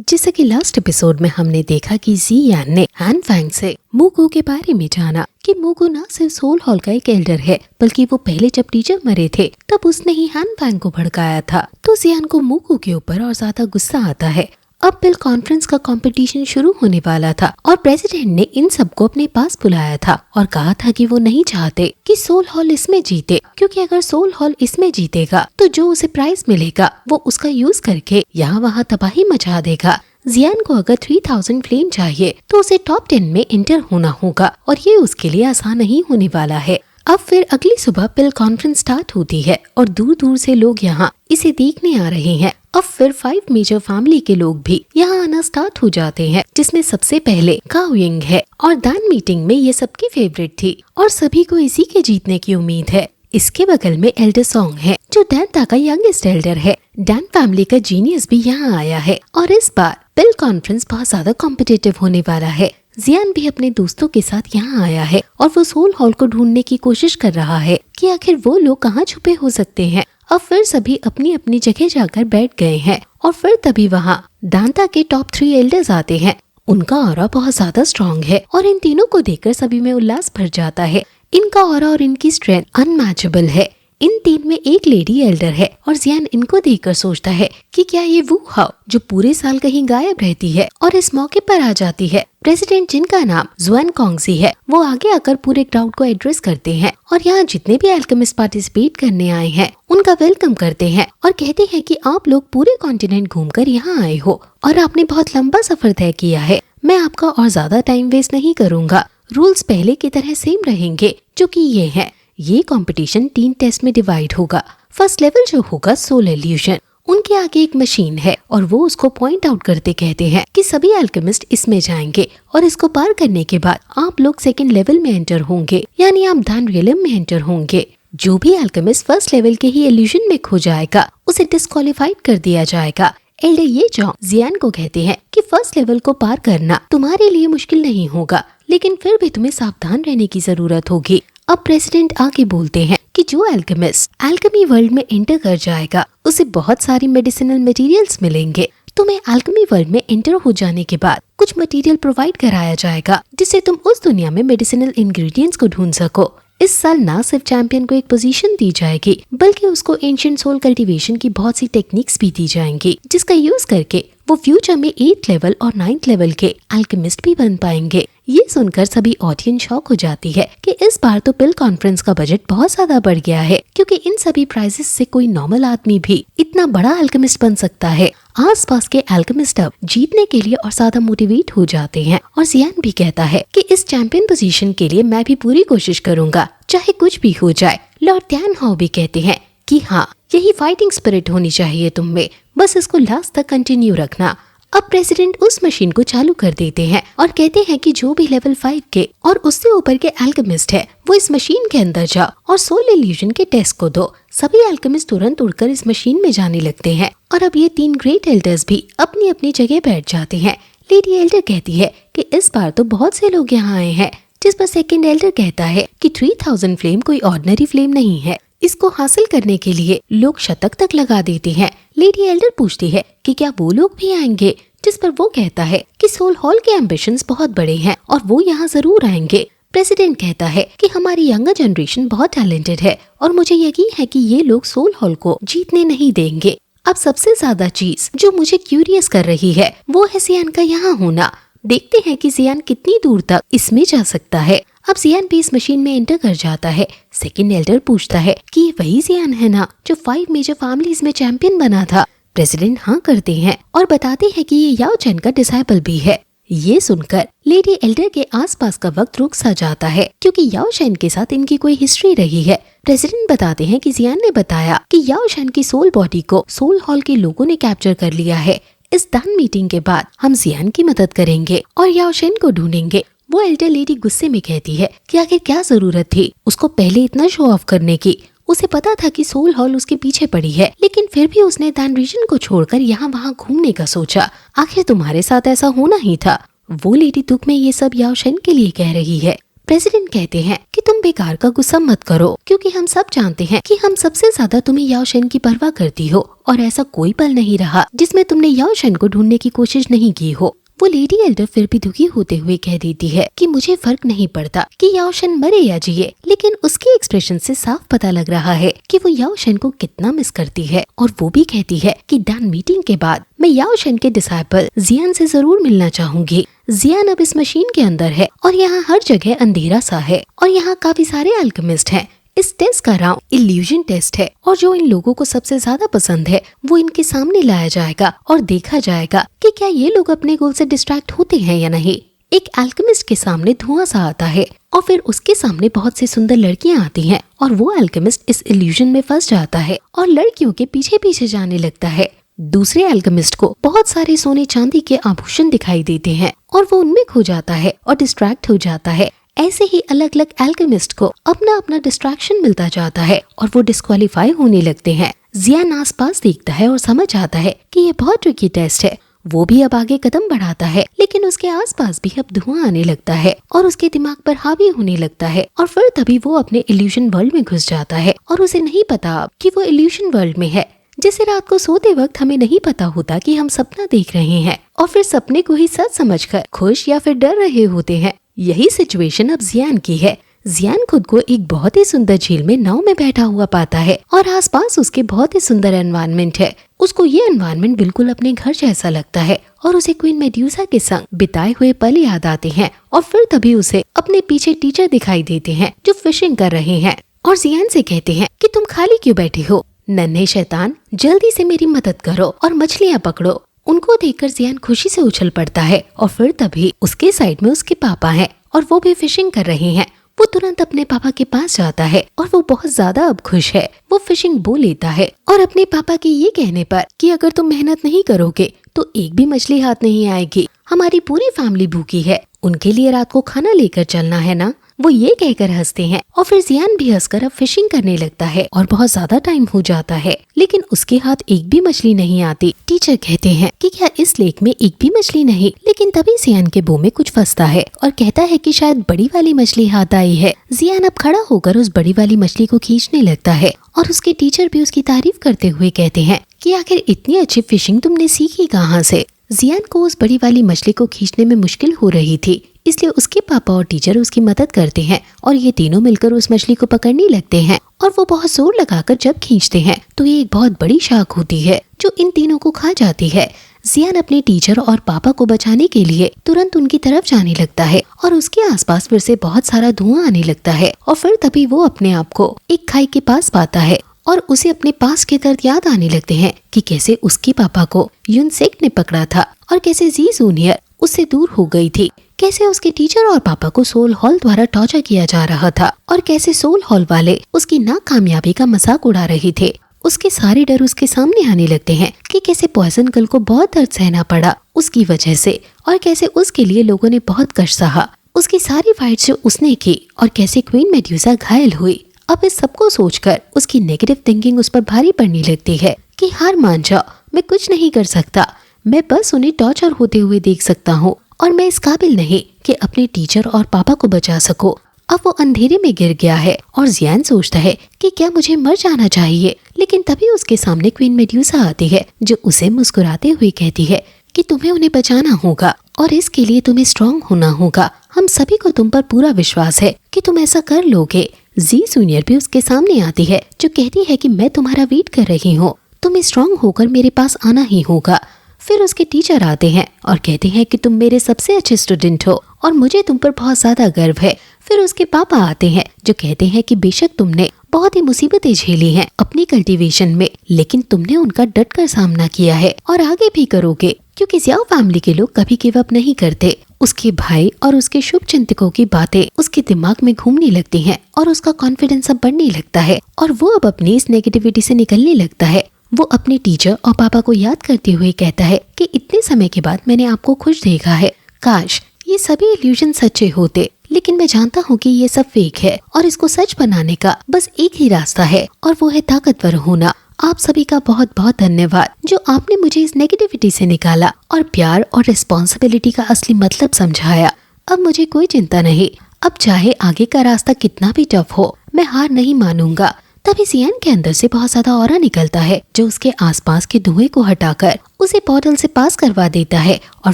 जैसा कि last episode में हमने देखा कि जियान ने हान फैंग से मुगू के बारे में जाना कि मुगू ना सिर्फ सोल हॉल का एक एल्डर है बल्कि वो पहले जब टीचर मरे थे तब उसने ही हान फैंग को भड़काया था। तो जियान को मुगू के ऊपर और ज्यादा गुस्सा आता है। अब बिल कॉन्फ्रेंस का कंपटीशन शुरू होने वाला था और प्रेसिडेंट ने इन सबको अपने पास बुलाया था और कहा था कि वो नहीं चाहते कि सोल हॉल इसमें जीते, क्योंकि अगर सोल हॉल इसमें जीतेगा तो जो उसे प्राइज मिलेगा वो उसका यूज करके यहाँ वहाँ तबाही मचा देगा। जियान को अगर 3000 फ्लेम चाहिए तो उसे टॉप 10 में एंटर होना होगा और ये उसके लिए आसान नहीं होने वाला है। अब फिर अगली सुबह पिल कॉन्फ्रेंस स्टार्ट होती है और दूर दूर से लोग यहाँ इसे देखने आ रहे हैं। अब फिर 5 मेजर फैमिली के लोग भी यहाँ आना स्टार्ट हो जाते हैं, जिसमें सबसे पहले गाओ यिंग है और दान मीटिंग में ये सबकी फेवरेट थी और सभी को इसी के जीतने की उम्मीद है। इसके बगल में एल्डर सॉन्ग है जो डैन का यंगेस्ट एल्डर है। डैन फैमिली का जीनियस भी यहाँ आया है और इस बार पिल कॉन्फ्रेंस बहुत ज्यादा कॉम्पिटिटिव होने वाला है। जियान भी अपने दोस्तों के साथ यहाँ आया है और वो सोल हॉल को ढूंढने की कोशिश कर रहा है कि आखिर वो लोग कहाँ छुपे हो सकते हैं। अब फिर सभी अपनी अपनी जगह जाकर बैठ गए हैं और फिर तभी वहाँ दांता के टॉप 3 एल्डर्स आते हैं। उनका ऑरा बहुत ज्यादा स्ट्रॉन्ग है और इन तीनों को देखकर सभी में उल्लास भर जाता है। इनका ऑरा और इनकी स्ट्रेंथ अनमैचेबल है। इन 3 में एक लेडी एल्डर है और जियान इनको देखकर सोचता है कि क्या ये वो हाओ जो पूरे साल कहीं गायब रहती है और इस मौके पर आ जाती है। प्रेसिडेंट जिनका नाम जुआन कॉन्गजी है वो आगे आकर पूरे क्राउड को एड्रेस करते हैं और यहाँ जितने भी अल्केमिस्ट पार्टिसिपेट करने आए हैं उनका वेलकम करते हैं और कहते हैं कि आप लोग पूरे कॉन्टिनेंट घूमकर यहाँ आए हो और आपने बहुत लंबा सफर तय किया है। मैं आपका और ज्यादा टाइम वेस्ट नहीं करूँगा। रूल्स पहले की तरह सेम रहेंगे जो कि ये है। ये कंपटीशन 3 टेस्ट में डिवाइड होगा। फर्स्ट लेवल जो होगा सोल इल्यूजन। उनके आगे एक मशीन है और वो उसको पॉइंट आउट करते कहते हैं कि सभी अल्केमिस्ट इसमें जाएंगे और इसको पार करने के बाद आप लोग सेकंड लेवल में एंटर होंगे, यानी आप दान रियलम में एंटर होंगे। जो भी अल्केमिस्ट फर्स्ट लेवल के ही इल्यूजन में खो जाएगा उसे डिस्क्वालीफाइड कर दिया जाएगा। एल्डर ये जॉन्ग जियान को कहते हैं कि फर्स्ट लेवल को पार करना तुम्हारे लिए मुश्किल नहीं होगा, लेकिन फिर भी तुम्हें सावधान रहने की जरूरत होगी। अब प्रेसिडेंट आगे बोलते हैं कि जो अल्केमिस्ट अल्केमी वर्ल्ड में एंटर कर जाएगा उसे बहुत सारी मेडिसिनल मटेरियल्स मिलेंगे। तुम्हें अल्केमी वर्ल्ड में एंटर हो जाने के बाद कुछ मटेरियल प्रोवाइड कराया जाएगा जिससे तुम उस दुनिया में मेडिसिनल इंग्रेडिएंट्स को ढूंढ सको। इस साल ना सिर्फ चैंपियन को एक पोजीशन दी जाएगी बल्कि उसको एंशिएंट सोल कल्टीवेशन की बहुत सी टेक्निक्स भी दी जाएंगी जिसका यूज करके वो फ्यूचर में 8th लेवल और 9th लेवल के अल्केमिस्ट भी बन पाएंगे। ये सुनकर सभी ऑडियंस शॉक हो जाती है कि इस बार तो पिल कॉन्फ्रेंस का बजट बहुत ज्यादा बढ़ गया है, क्योंकि इन सभी प्राइजेस से कोई नॉर्मल आदमी भी इतना बड़ा अल्केमिस्ट बन सकता है। आसपास के अल्केमिस्ट अब जीतने के लिए और ज्यादा मोटिवेट हो जाते हैं और जियान भी कहता है कि इस चैंपियन पोजीशन के लिए मैं भी पूरी कोशिश करूंगा चाहे कुछ भी हो जाए। लॉर्ड त्यान हाओ भी कहते हैं कि हाँ, यही फाइटिंग स्पिरिट होनी चाहिए तुम में, बस इसको लास्ट तक कंटिन्यू रखना। अब प्रेसिडेंट उस मशीन को चालू कर देते हैं और कहते हैं कि जो भी लेवल 5 के और उससे ऊपर के अल्केमिस्ट है वो इस मशीन के अंदर जाओ और सोल इल्यूजन के टेस्ट को दो। सभी अल्केमिस्ट तुरंत उड़कर इस मशीन में जाने लगते हैं और अब ये 3 ग्रेट एल्डर्स भी अपनी अपनी जगह बैठ जाते हैं। लेडी एल्डर कहती है कि इस बार तो बहुत से लोग यहाँ आए हैं, जिस पर सेकेंड एल्डर कहता है कि 3000 फ्लेम कोई ऑर्डिनरी फ्लेम नहीं है, इसको हासिल करने के लिए लोग शतक तक लगा देते हैं। लेडी एल्डर पूछती है कि क्या वो लोग भी आएंगे, जिस पर वो कहता है कि सोल हॉल के एम्बिशंस बहुत बड़े हैं और वो यहाँ जरूर आएंगे। प्रेसिडेंट कहता है कि हमारी यंगर जनरेशन बहुत टैलेंटेड है और मुझे यकीन है कि ये लोग सोल हॉल को जीतने नहीं देंगे। अब सबसे ज्यादा चीज जो मुझे क्यूरियस कर रही है वो है जियान का यहाँ होना। देखते हैं कि जियान कितनी दूर तक इसमें जा सकता है। अब जियान भी इस मशीन में एंटर कर जाता है। सेकंड एल्डर पूछता है कि ये वही जियान है ना जो 5 मेजर फैमिलीज में चैंपियन बना था। प्रेसिडेंट हाँ करते हैं और बताते हैं कि ये याओ चैन का डिसाइपल भी है। ये सुनकर लेडी एल्डर के आसपास का वक्त रुक सा जाता है, क्योंकि याओ चैन के साथ इनकी कोई हिस्ट्री रही है। प्रेसिडेंट बताते हैं कि जियान ने बताया कि याओ चैन की सोल बॉडी को सोल हॉल के लोगों ने कैप्चर कर लिया है। इस दान मीटिंग के बाद हम जियान की मदद करेंगे और याओ चैन को ढूंढेंगे। वो एल्डर लेडी गुस्से में कहती है कि आखिर क्या जरूरत थी उसको पहले इतना शो ऑफ करने की। उसे पता था कि सोल हॉल उसके पीछे पड़ी है, लेकिन फिर भी उसने दान रीजन को छोड़कर यहाँ वहाँ घूमने का सोचा। आखिर तुम्हारे साथ ऐसा होना ही था। वो लेडी दुख में ये सब याओ चैन के लिए कह रही है। प्रेसिडेंट कहते हैं कि तुम बेकार का गुस्सा मत करो, क्योंकि हम सब जानते हैं कि हम सबसे ज्यादा तुम्हें याओ शेन की परवाह करती हो और ऐसा कोई पल नहीं रहा जिसमें तुमने याओ शेन को ढूंढने की कोशिश नहीं की हो। वो लेडी एल्डर फिर भी दुखी होते हुए कह देती है कि मुझे फर्क नहीं पड़ता कि याओ शेन मरे या जिए, लेकिन उसके एक्सप्रेशन से साफ पता लग रहा है कि वो याओ शेन को कितना मिस करती है। और वो भी कहती है कि डैन मीटिंग के बाद मैं याओ शेन के डिसाइपल जियान से जरूर मिलना चाहूंगी। जियान अब इस मशीन के अंदर है और यहाँ हर जगह अंधेरा सा है और यहाँ काफी सारे अल्केमिस्ट हैं। इस टेस्ट का नाम इल्यूजन टेस्ट है और जो इन लोगों को सबसे ज्यादा पसंद है वो इनके सामने लाया जाएगा और देखा जाएगा कि क्या ये लोग अपने गोल से डिस्ट्रैक्ट होते हैं या नहीं। एक अल्केमिस्ट के सामने धुआं सा आता है और फिर उसके सामने बहुत सी सुंदर लड़कियां आती हैं और वो अल्केमिस्ट इस इल्यूजन में फंस जाता है और लड़कियों के पीछे पीछे जाने लगता है। दूसरे अल्केमिस्ट को बहुत सारे सोने चांदी के आभूषण दिखाई देते हैं और वो उनमें खो जाता है और डिस्ट्रैक्ट हो जाता है। ऐसे ही अलग अलग अल्केमिस्ट को अपना अपना डिस्ट्रैक्शन मिलता जाता है और वो डिस्क्वालीफाई होने लगते हैं। जियान आसपास देखता है और समझ आता है कि ये बहुत ट्रिकी टेस्ट है। वो भी अब आगे कदम बढ़ाता है, लेकिन उसके आसपास भी अब धुआं आने लगता है और उसके दिमाग पर हावी होने लगता है और फिर तभी वो अपने इल्यूजन वर्ल्ड में घुस जाता है और उसे नहीं पता कि वो इल्यूजन वर्ल्ड में है। जैसे रात को सोते वक्त हमें नहीं पता होता कि हम सपना देख रहे हैं और फिर सपने को ही सच समझकर खुश या फिर डर रहे होते हैं। यही सिचुएशन अब जियान की है। जियान खुद को एक बहुत ही सुंदर झील में नाव में बैठा हुआ पाता है और आसपास उसके बहुत ही सुंदर एनवायरनमेंट है। उसको ये एनवायरनमेंट बिल्कुल अपने घर जैसा लगता है और उसे क्वीन मेड्यूसा के संग बिताए हुए पल याद आते हैं और फिर तभी उसे अपने पीछे टीचर दिखाई देते हैं जो फिशिंग कर रहे हैं और जियान से कहते हैं कि तुम खाली क्यों बैठे हो, नन्हे शैतान, जल्दी से मेरी मदद करो और मछलियाँ पकड़ो। उनको देखकर जियान खुशी से उछल पड़ता है और फिर तभी उसके साइड में उसके पापा हैं और वो भी फिशिंग कर रहे हैं। वो तुरंत अपने पापा के पास जाता है और वो बहुत ज्यादा अब खुश है। वो फिशिंग बो लेता है और अपने पापा के ये कहने पर कि अगर तुम मेहनत नहीं करोगे तो एक भी मछली हाथ नहीं आएगी, हमारी पूरी फैमिली भूखी है, उनके लिए रात को खाना लेकर चलना है ना। वो ये कहकर हंसते हैं और फिर जियान भी हंसकर अब फिशिंग करने लगता है और बहुत ज्यादा टाइम हो जाता है, लेकिन उसके हाथ एक भी मछली नहीं आती। टीचर कहते हैं कि क्या इस लेक में एक भी मछली नहीं, लेकिन तभी जियान के बो में कुछ फंसता है और कहता है कि शायद बड़ी वाली मछली हाथ आई है। जियान अब खड़ा होकर उस बड़ी वाली मछली को खींचने लगता है और उसके टीचर भी उसकी तारीफ करते हुए कहते हैं कि आखिर इतनी अच्छी फिशिंग तुमने सीखी कहाँ से। जियान को उस बड़ी वाली मछली को खींचने में मुश्किल हो रही थी, इसलिए उसके पापा और टीचर उसकी मदद करते हैं और ये तीनों मिलकर उस मछली को पकड़ने लगते हैं और वो बहुत जोर लगाकर जब खींचते हैं तो ये एक बहुत बड़ी शार्क होती है जो इन तीनों को खा जाती है। जियान अपने टीचर और पापा को बचाने के लिए तुरंत उनकी तरफ जाने लगता है और उसके आसपास फिर से बहुत सारा धुआं आने लगता है और फिर तभी वो अपने आप को एक खाई के पास पाता है और उसे अपने पास के दर्द याद आने लगते हैं कि कैसे उसके पापा को यूनसेक ने पकड़ा था और कैसे जी जूनियर उससे दूर हो गई थी, कैसे उसके टीचर और पापा को सोल हॉल द्वारा टॉर्चर किया जा रहा था और कैसे सोल हॉल वाले उसकी नाकामयाबी का मजाक उड़ा रहे थे। उसके सारे डर उसके सामने आने लगते हैं कि कैसे पॉइजन गर्ल को बहुत दर्द सहना पड़ा उसकी वजह से और कैसे उसके लिए लोगों ने बहुत कष्ट सहा, उसकी सारी फाइट्स जो उसने की और कैसे क्वीन मेड्यूसा घायल हुई। अब इस सबको सोचकर उसकी नेगेटिव थिंकिंग उस पर भारी पड़ने लगती है कि हार मान जाओ, मैं कुछ नहीं कर सकता, मैं बस उन्हें टॉर्चर होते हुए देख सकता हूँ और मैं इस काबिल नहीं कि अपने टीचर और पापा को बचा सकूं। अब वो अंधेरे में गिर गया है और जियान सोचता है कि क्या मुझे मर जाना चाहिए, लेकिन तभी उसके सामने क्वीन मेड्यूसा आती है जो उसे मुस्कुराते हुए कहती है कि तुम्हें उन्हें बचाना होगा और इसके लिए तुम्हें स्ट्रॉन्ग होना होगा। हम सभी को तुम पर पूरा विश्वास है कि तुम ऐसा कर लोगे। जी जूनियर भी उसके सामने आती है जो कहती है कि मैं तुम्हारा वेट कर रही हूँ, तुम्हें स्ट्रॉन्ग होकर मेरे पास आना ही होगा। फिर उसके टीचर आते हैं और कहते हैं कि तुम मेरे सबसे अच्छे स्टूडेंट हो और मुझे तुम पर बहुत ज्यादा गर्व है। फिर उसके पापा आते हैं जो कहते हैं कि बेशक तुमने बहुत ही मुसीबतें झेली हैं अपनी कल्टीवेशन में, लेकिन तुमने उनका डटकर सामना किया है और आगे भी करोगे, क्योंकि ज़ियाओ फैमिली के लोग कभी गिव अप नहीं करते। उसके भाई और उसके शुभ चिंतकों की बातें उसके दिमाग में घूमने लगती हैं और उसका कॉन्फिडेंस अब बढ़ने लगता है और वो अब अपनी इस नेगेटिविटी से निकलने लगता है। वो अपने टीचर और पापा को याद करते हुए कहता है कि इतने समय के बाद मैंने आपको खुश देखा है, काश ये सभी इल्यूजन सच्चे होते, लेकिन मैं जानता हूँ कि ये सब फेक है और इसको सच बनाने का बस एक ही रास्ता है और वो है ताकतवर होना। आप सभी का बहुत बहुत धन्यवाद जो आपने मुझे इस नेगेटिविटी से निकाला और प्यार और रिस्पॉन्सिबिलिटी का असली मतलब समझाया। अब मुझे कोई चिंता नहीं, अब चाहे आगे का रास्ता कितना भी टफ हो, मैं हार नहीं मानूंगा। तभी जियान के अंदर से बहुत ज्यादा ऑरा निकलता है जो उसके आसपास के धुएं को हटाकर उसे पोर्टल से पास करवा देता है और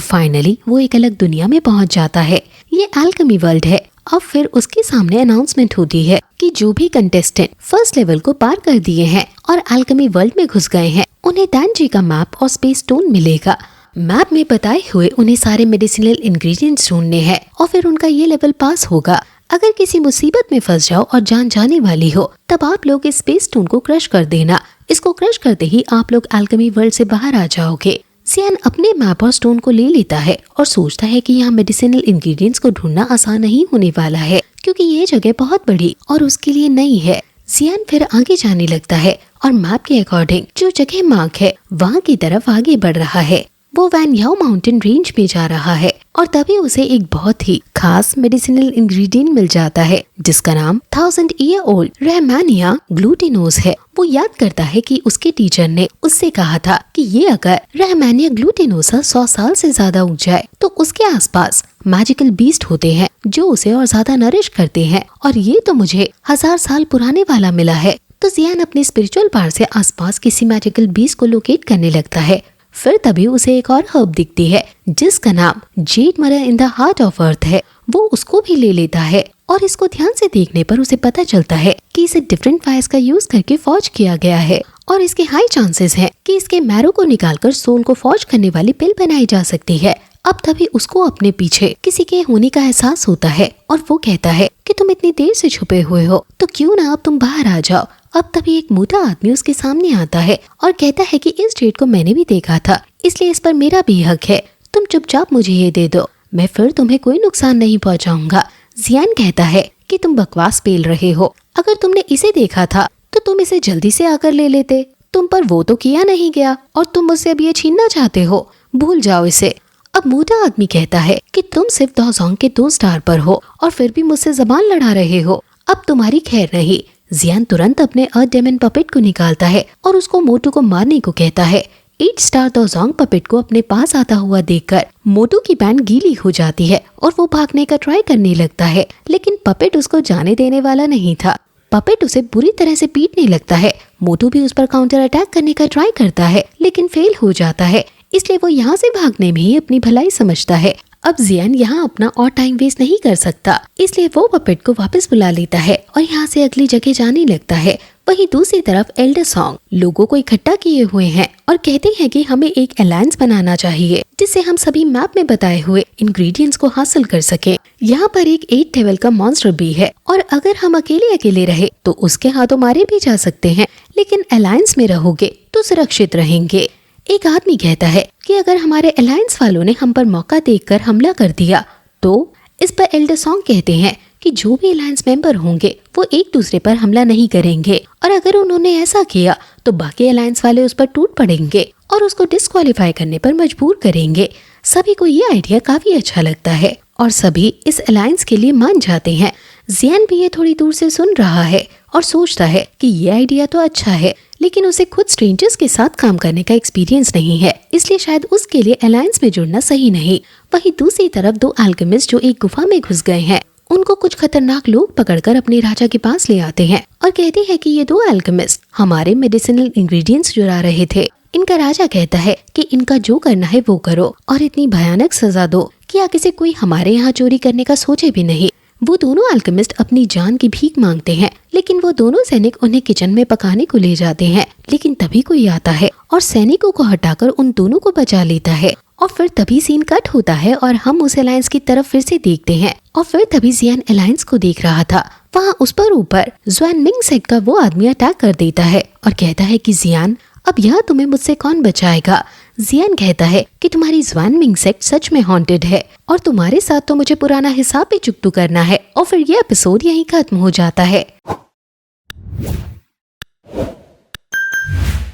फाइनली वो एक अलग दुनिया में पहुंच जाता है। ये अल्केमी वर्ल्ड है। अब फिर उसके सामने अनाउंसमेंट होती है कि जो भी कंटेस्टेंट फर्स्ट लेवल को पार कर दिए हैं और अल्केमी वर्ल्ड में घुस गए हैं, उन्हें दानजी का मैप और स्पेस स्टोन मिलेगा। मैप में बताए हुए उन्हें सारे मेडिसिनल इंग्रेडिएंट्स ढूंढने हैं और फिर उनका ये लेवल पास होगा। अगर किसी मुसीबत में फंस जाओ और जान जाने वाली हो, तब आप लोग इस स्पेस स्टोन को क्रश कर देना। इसको क्रश करते ही आप लोग अल्केमी वर्ल्ड से बाहर आ जाओगे। जियान अपने मैप और स्टोन को ले लेता है और सोचता है कि यहाँ मेडिसिनल इंग्रेडिएंट्स को ढूंढना आसान नहीं होने वाला है, क्योंकि ये जगह बहुत बड़ी और उसके लिए नई है। जियान फिर आगे जाने लगता है और मैप के अकॉर्डिंग जो जगह मार्क है वहाँ की तरफ आगे बढ़ रहा है। वो वैन याओ माउंटेन रेंज में जा रहा है और तभी उसे एक बहुत ही खास मेडिसिनल इंग्रेडिएंट मिल जाता है जिसका नाम 1000 ईयर ओल्ड रहमानिया ग्लूटिनोज है। वो याद करता है कि उसके टीचर ने उससे कहा था कि ये अगर रहमानिया ग्लूटिनोसा 100 साल से ज्यादा उग जाए तो उसके आसपास मैजिकल बीस्ट होते हैं जो उसे और ज्यादा नरिश करते हैं, और ये तो मुझे 1000 साल पुराने वाला मिला है। तो जियान अपने स्पिरिचुअल पावर से आसपास किसी मैजिकल बीस्ट को लोकेट करने लगता है। फिर तभी उसे एक और हर्ब दिखती है जिसका नाम Jade Mirror in the Heart of Earth है। वो उसको भी ले लेता है और इसको ध्यान से देखने पर उसे पता चलता है कि इसे डिफरेंट फायर्स का यूज करके फॉर्ज किया गया है और इसके हाई चांसेस हैं कि इसके मैरो को निकालकर सोल को फॉर्ज करने वाली पिल बनाई जा सकती है। अब तभी उसको अपने पीछे किसी के होने का एहसास होता है और वो कहता है कि तुम इतनी देर से छुपे हुए हो तो क्यों ना अब तुम बाहर आ जाओ। अब तभी एक मोटा आदमी उसके सामने आता है और कहता है कि इस डेट को मैंने भी देखा था, इसलिए इस पर मेरा भी हक है। तुम चुपचाप मुझे ये दे दो, मैं फिर तुम्हें कोई नुकसान नहीं पहुंचाऊंगा। जियान कहता है कि तुम बकवास पेल रहे हो। अगर तुमने इसे देखा था तो तुम इसे जल्दी से आकर ले लेते। तुम पर वो तो किया नहीं गया और तुम मुझसे अब ये छीनना चाहते हो। भूल जाओ इसे। अब मोटा आदमी कहता है कि तुम सिर्फ दोजोंग के 2 स्टार पर हो और फिर भी मुझसे जबान लड़ा रहे हो। अब तुम्हारी खैर नहीं। जियान तुरंत अपने अर्थ डेमन पपेट को निकालता है और उसको मोटू को मारने को कहता है। 8 स्टार दोजोंग पपेट को अपने पास आता हुआ देखकर मोटू की पैंट गीली हो जाती है और वो भागने का ट्राई करने लगता है, लेकिन पपेट उसको जाने देने वाला नहीं था। पपेट उसे बुरी तरह से पीटने लगता है। मोटू भी उस पर काउंटर अटैक करने का ट्राई करता है लेकिन फेल हो जाता है, इसलिए वो यहाँ से भागने में ही अपनी भलाई समझता है। अब जियान यहाँ अपना और टाइम वेस्ट नहीं कर सकता, इसलिए वो पपेट को वापस बुला लेता है और यहाँ से अगली जगह जाने लगता है। वहीं दूसरी तरफ एल्डर सॉन्ग लोगों को इकट्ठा किए हुए हैं और कहते हैं कि हमें एक अलायंस बनाना चाहिए जिससे हम सभी मैप में बताए हुए इंग्रेडिएंट्स को हासिल कर सके। यहाँ पर एक 8 लेवल का मॉन्स्टर भी है और अगर हम अकेले अकेले रहे तो उसके हाथों मारे भी जा सकते हैं, लेकिन अलायंस में रहोगे तो सुरक्षित रहेंगे। एक आदमी कहता है कि अगर हमारे अलायंस वालों ने हम पर मौका देखकर हमला कर दिया तो इस पर एल्डर सॉन्ग कहते हैं कि जो भी अलायंस मेंबर होंगे वो एक दूसरे पर हमला नहीं करेंगे और अगर उन्होंने ऐसा किया तो बाकी अलायंस वाले उस पर टूट पड़ेंगे और उसको डिस्क्वालीफाई करने पर मजबूर करेंगे। सभी को ये आइडिया काफी अच्छा लगता है और सभी इस अलायंस के लिए मान जाते हैं। जियान भी ये थोड़ी दूर से सुन रहा है और सोचता है कि ये आइडिया तो अच्छा है, लेकिन उसे खुद स्ट्रेंजर्स के साथ काम करने का एक्सपीरियंस नहीं है, इसलिए शायद उसके लिए अलायंस में जुड़ना सही नहीं। वहीं दूसरी तरफ 2 अल्केमिस्ट जो एक गुफा में घुस गए हैं, उनको कुछ खतरनाक लोग पकड़कर अपने राजा के पास ले आते हैं और कहते हैं कि ये 2 अल्केमिस्ट हमारे मेडिसिनल इंग्रेडिएंट्स चुरा रहे थे। इनका राजा कहता है कि इनका जो करना है वो करो और इतनी भयानक सजा दो कि आगे से कोई हमारे यहाँ चोरी करने का सोचे भी नहीं। वो दोनों अल्केमिस्ट अपनी जान की भीख मांगते हैं, लेकिन वो दोनों सैनिक उन्हें किचन में पकाने को ले जाते हैं, लेकिन तभी कोई आता है और सैनिकों को हटाकर उन दोनों को बचा लेता है। और फिर तभी सीन कट होता है और हम उस अलायंस की तरफ फिर से देखते हैं और फिर तभी जियान अलायंस को देख रहा था। वहाँ उस पर ऊपर ज़्वान मिंगसेक का वो आदमी अटैक कर देता है और कहता है कि जियान अब यहाँ तुम्हें मुझसे कौन बचाएगा। जियान कहता है कि तुम्हारी ज़्वान मिंगसेक सच में हॉन्टेड है और तुम्हारे साथ तो मुझे पुराना हिसाब भी चुकता करना है। और फिर ये एपिसोड यहीं खत्म हो जाता है।